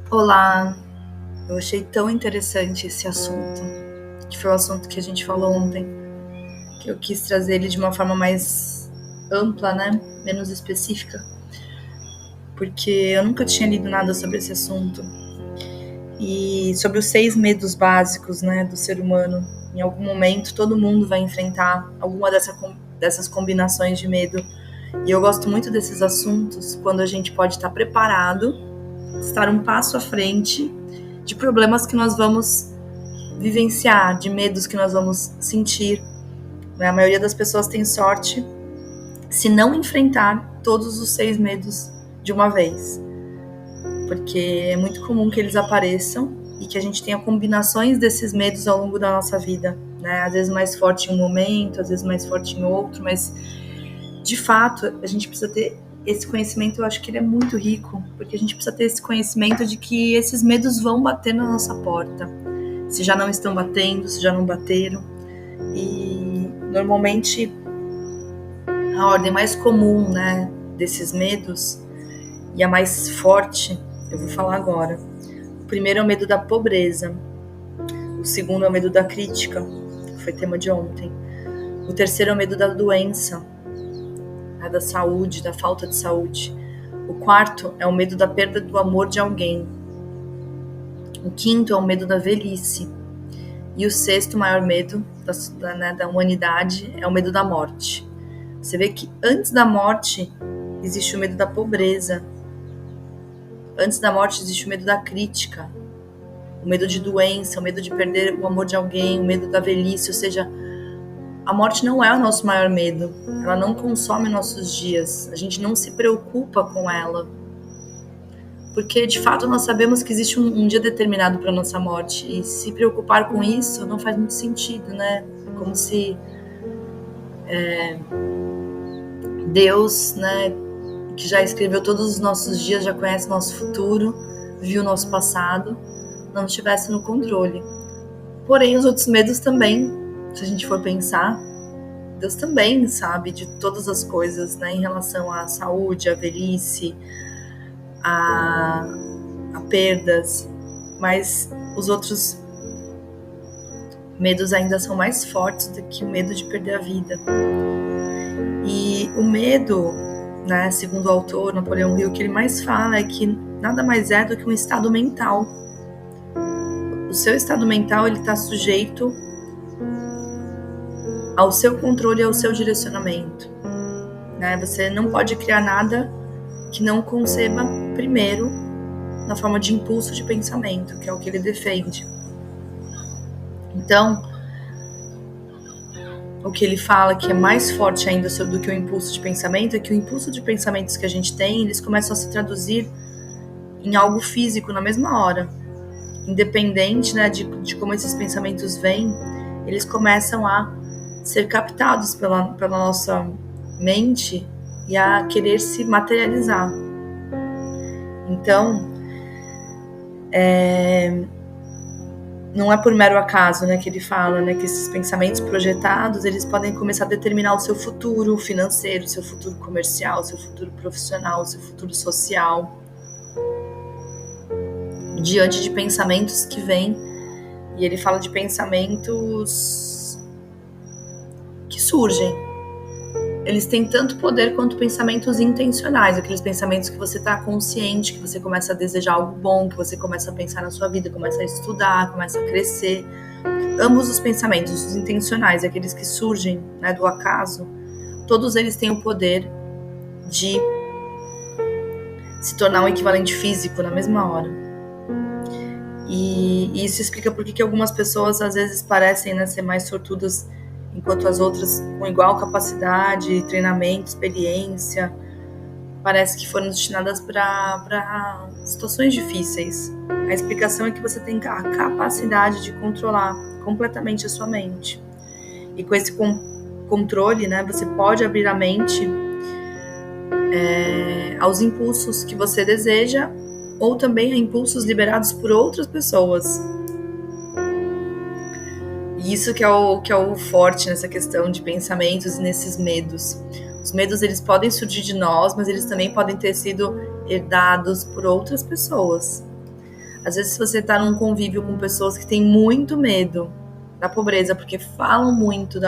Olá, eu achei tão interessante esse assunto, que foi o assunto que a gente falou ontem, que eu quis trazer ele de uma forma mais ampla, né? Menos específica, porque eu nunca tinha lido nada sobre esse assunto. E sobre os 6 medos básicos, né, do ser humano. Em algum momento, todo mundo vai enfrentar alguma dessas combinações de medo. E eu gosto muito desses assuntos quando a gente pode estar preparado, estar um passo à frente de problemas que nós vamos vivenciar, de medos que nós vamos sentir. A maioria das pessoas tem sorte se não enfrentar todos os 6 medos de uma vez, porque é muito comum que eles apareçam e que a gente tenha combinações desses medos ao longo da nossa vida, né? Às vezes mais forte em um momento, às vezes mais forte em outro, mas de fato a gente precisa ter esse conhecimento. Eu acho que ele é muito rico, porque a gente precisa ter esse conhecimento de que esses medos vão bater na nossa porta, se já não estão batendo, se já não bateram. E normalmente a ordem mais comum, né, desses medos e a mais forte, eu vou falar agora. O primeiro é o medo da pobreza. O segundo é o medo da crítica, que foi tema de ontem. O terceiro é o medo da doença, né, da saúde, da falta de saúde. O quarto é o medo da perda do amor de alguém. O quinto é o medo da velhice. E o sexto maior medo da humanidade é o medo da morte. Você vê que antes da morte existe o medo da pobreza. Antes da morte existe o medo da crítica, o medo de doença, o medo de perder o amor de alguém, o medo da velhice. Ou seja, a morte não é o nosso maior medo. Ela não consome nossos dias. A gente não se preocupa com ela. Porque, de fato, nós sabemos que existe um dia determinado para a nossa morte. E se preocupar com isso não faz muito sentido, né? É como se Deus, né, que já escreveu todos os nossos dias, já conhece nosso futuro, viu nosso passado, não estivesse no controle. Porém, os outros medos também, se a gente for pensar, Deus também sabe de todas as coisas, né, em relação à saúde, à velhice, a perdas, mas os outros medos ainda são mais fortes do que o medo de perder a vida. E o medo, né, segundo o autor Napoleão Hill, o que ele mais fala é que nada mais é do que um estado mental. O seu estado mental ele está sujeito ao seu controle e ao seu direcionamento, né? Você não pode criar nada que não conceba primeiro na forma de impulso de pensamento, que é o que ele defende. Então, o que ele fala que é mais forte ainda do que o impulso de pensamento é que o impulso de pensamentos que a gente tem, eles começam a se traduzir em algo físico na mesma hora. Independente, né, de como esses pensamentos vêm, eles começam a ser captados pela nossa mente e a querer se materializar. Então, não é por mero acaso, né, que ele fala, né, que esses pensamentos projetados, eles podem começar a determinar o seu futuro financeiro, o seu futuro comercial, o seu futuro profissional, o seu futuro social, diante de pensamentos que vêm. E ele fala de pensamentos que surgem. Eles têm tanto poder quanto pensamentos intencionais, aqueles pensamentos que você está consciente, que você começa a desejar algo bom, que você começa a pensar na sua vida, começa a estudar, começa a crescer. Ambos os pensamentos, os intencionais, aqueles que surgem, né, do acaso, todos eles têm o poder de se tornar um equivalente físico na mesma hora. E isso explica por que algumas pessoas às vezes parecem, né, ser mais sortudas, enquanto as outras com igual capacidade, treinamento, experiência, parece que foram destinadas para situações difíceis. A explicação é que você tem a capacidade de controlar completamente a sua mente. E com esse controle, né, você pode abrir a mente aos impulsos que você deseja, ou também a impulsos liberados por outras pessoas. E isso que é o forte nessa questão de pensamentos e nesses medos. Os medos, eles podem surgir de nós, mas eles também podem ter sido herdados por outras pessoas. Às vezes você tá num convívio com pessoas que têm muito medo da pobreza, porque falam muito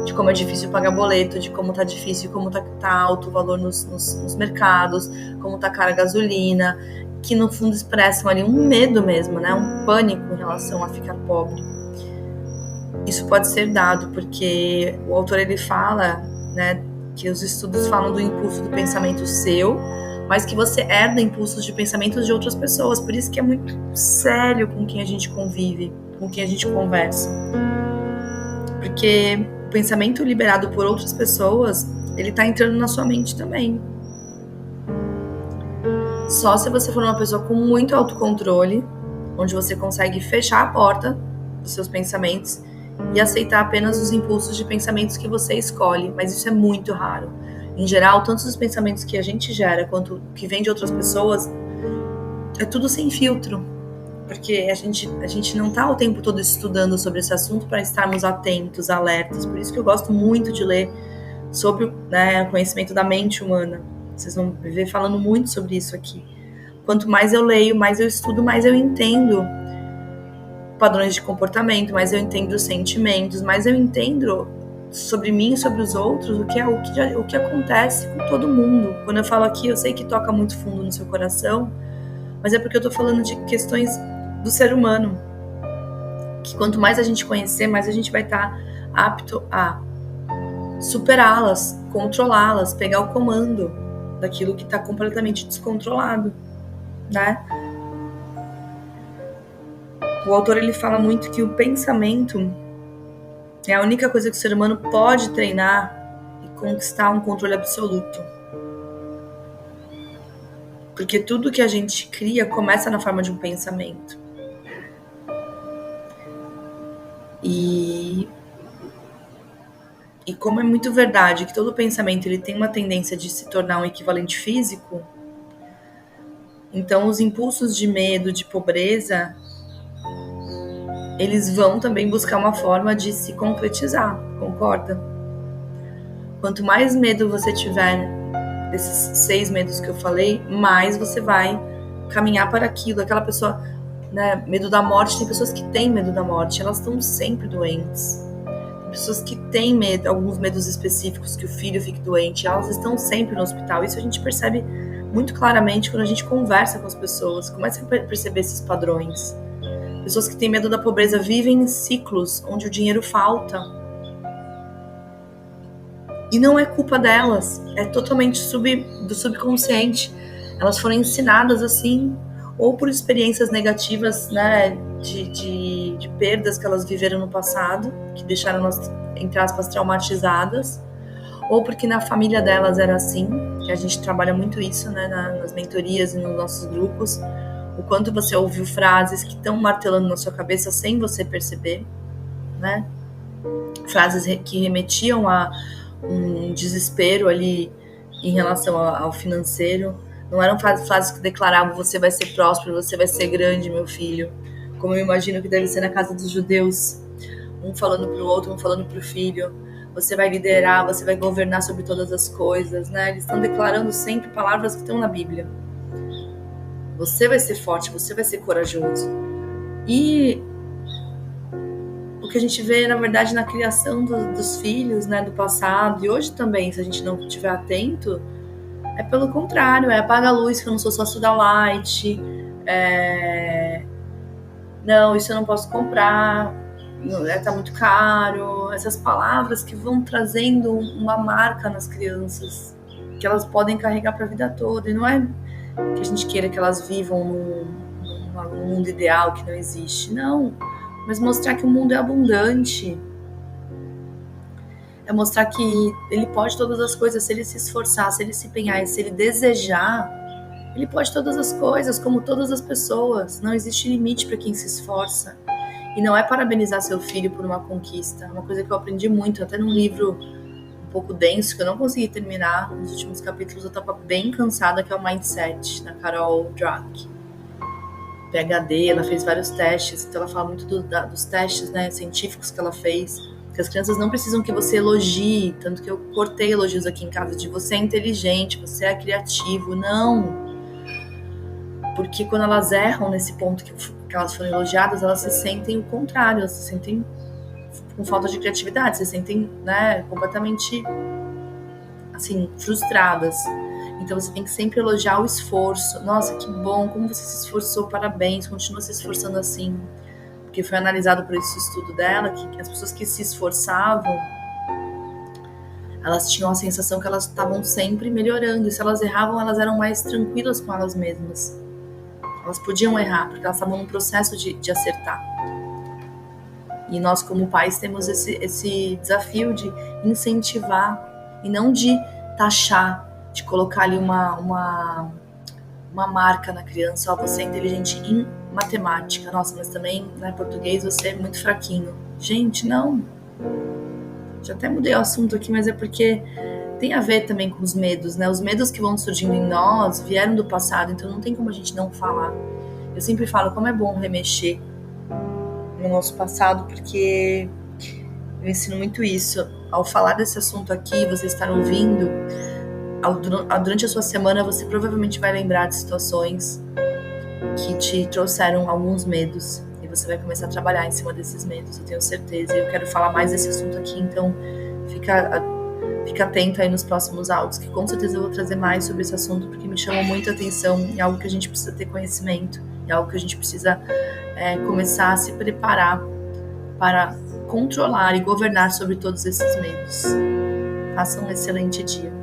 de como é difícil pagar boleto, de como tá difícil, como tá alto o valor nos mercados, como tá cara a gasolina, que no fundo expressam ali um medo mesmo, né? Um pânico em relação a ficar pobre. Isso pode ser dado porque o autor ele fala, né, que os estudos falam do impulso do pensamento seu, mas que você herda impulsos de pensamentos de outras pessoas. Por isso que é muito sério com quem a gente convive, com quem a gente conversa. Porque o pensamento liberado por outras pessoas, ele tá entrando na sua mente também. Só se você for uma pessoa com muito autocontrole, onde você consegue fechar a porta dos seus pensamentos e aceitar apenas os impulsos de pensamentos que você escolhe, mas isso é muito raro. Em geral, tanto os pensamentos que a gente gera quanto o que vem de outras pessoas, é tudo sem filtro, porque a gente não está o tempo todo estudando sobre esse assunto para estarmos atentos, alertas. Por isso que eu gosto muito de ler sobre o conhecimento da mente humana. Vocês vão me ver falando muito sobre isso aqui. Quanto mais eu leio, mais eu estudo, mais eu entendo padrões de comportamento, mais eu entendo os sentimentos, mais eu entendo sobre mim e sobre os outros, o que acontece com todo mundo. Quando eu falo aqui, eu sei que toca muito fundo no seu coração, mas é porque eu tô falando de questões do ser humano, que quanto mais a gente conhecer, mais a gente vai estar apto a superá-las, controlá-las, pegar o comando daquilo que está completamente descontrolado, né? O autor ele fala muito que o pensamento é a única coisa que o ser humano pode treinar e conquistar um controle absoluto. Porque tudo que a gente cria começa na forma de um pensamento. E como é muito verdade que todo pensamento ele tem uma tendência de se tornar um equivalente físico, então os impulsos de medo, de pobreza, eles vão também buscar uma forma de se concretizar, concorda? Quanto mais medo você tiver desses 6 medos que eu falei, mais você vai caminhar para aquilo. Aquela pessoa, né, medo da morte, tem pessoas que têm medo da morte, elas estão sempre doentes. Tem pessoas que têm medo, alguns medos específicos, que o filho fique doente, elas estão sempre no hospital. Isso a gente percebe muito claramente quando a gente conversa com as pessoas, começa a perceber esses padrões. Pessoas que têm medo da pobreza vivem em ciclos onde o dinheiro falta. E não é culpa delas, é totalmente do subconsciente. Elas foram ensinadas assim, ou por experiências negativas, né, de perdas que elas viveram no passado, que deixaram elas, entre aspas, traumatizadas, ou porque na família delas era assim, que a gente trabalha muito isso, né, nas mentorias e nos nossos grupos, o quanto você ouviu frases que estão martelando na sua cabeça sem você perceber, né, frases que remetiam a um desespero ali em relação ao financeiro. Não eram frases que declaravam: você vai ser próspero, você vai ser grande, meu filho. Como eu imagino que deve ser na casa dos judeus. Um falando para o outro, um falando para o filho. Você vai liderar, você vai governar sobre todas as coisas, né? Eles estão declarando sempre palavras que estão na Bíblia. Você vai ser forte, você vai ser corajoso. E o que a gente vê, na verdade, na criação dos filhos, né, do passado, e hoje também, se a gente não estiver atento, é pelo contrário, apaga a luz que eu não sou sócio da Light, não, isso eu não posso comprar, tá muito caro, essas palavras que vão trazendo uma marca nas crianças, que elas podem carregar para a vida toda, e não é que a gente queira que elas vivam num mundo ideal que não existe, não, mas mostrar que o mundo é abundante, é mostrar que ele pode todas as coisas, se ele se esforçar, se ele se empenhar, se ele desejar, ele pode todas as coisas, como todas as pessoas. Não existe limite para quem se esforça. E não é parabenizar seu filho por uma conquista. Uma coisa que eu aprendi muito, até num livro um pouco denso, que eu não consegui terminar. Nos últimos capítulos eu estava bem cansada, que é o Mindset, da Carol Dweck. PhD, ela fez vários testes, então ela fala muito dos testes, né, científicos que ela fez. Que as crianças não precisam que você elogie, tanto que eu cortei elogios aqui em casa de você é inteligente, você é criativo, não. Porque quando elas erram nesse ponto que elas foram elogiadas, elas se sentem o contrário, elas se sentem com falta de criatividade, se sentem, né, completamente, assim, frustradas. Então você tem que sempre elogiar o esforço. Nossa, que bom, como você se esforçou, parabéns, continua se esforçando assim. Porque foi analisado por esse estudo dela que as pessoas que se esforçavam, elas tinham a sensação que elas estavam sempre melhorando. E se elas erravam, elas eram mais tranquilas com elas mesmas. Elas podiam errar, porque elas estavam num processo de acertar. E nós, como pais, temos esse desafio de incentivar e não de taxar, de colocar ali uma marca na criança. Ó, você é inteligente em matemática. Nossa, mas também, né, português, você é muito fraquinho. Gente, não. Já até mudei o assunto aqui, mas é porque tem a ver também com os medos, né? Os medos que vão surgindo em nós vieram do passado, então não tem como a gente não falar. Eu sempre falo como é bom remexer no nosso passado, porque eu ensino muito isso. Ao falar desse assunto aqui, você estar ouvindo, durante a sua semana você provavelmente vai lembrar de situações que te trouxeram alguns medos. E você vai começar a trabalhar em cima desses medos, eu tenho certeza. E eu quero falar mais desse assunto aqui, então fica atento aí nos próximos áudios, que com certeza eu vou trazer mais sobre esse assunto, porque me chamou muita atenção. É algo que a gente precisa ter conhecimento, é algo que a gente precisa começar a se preparar para controlar e governar sobre todos esses medos. Faça um excelente dia.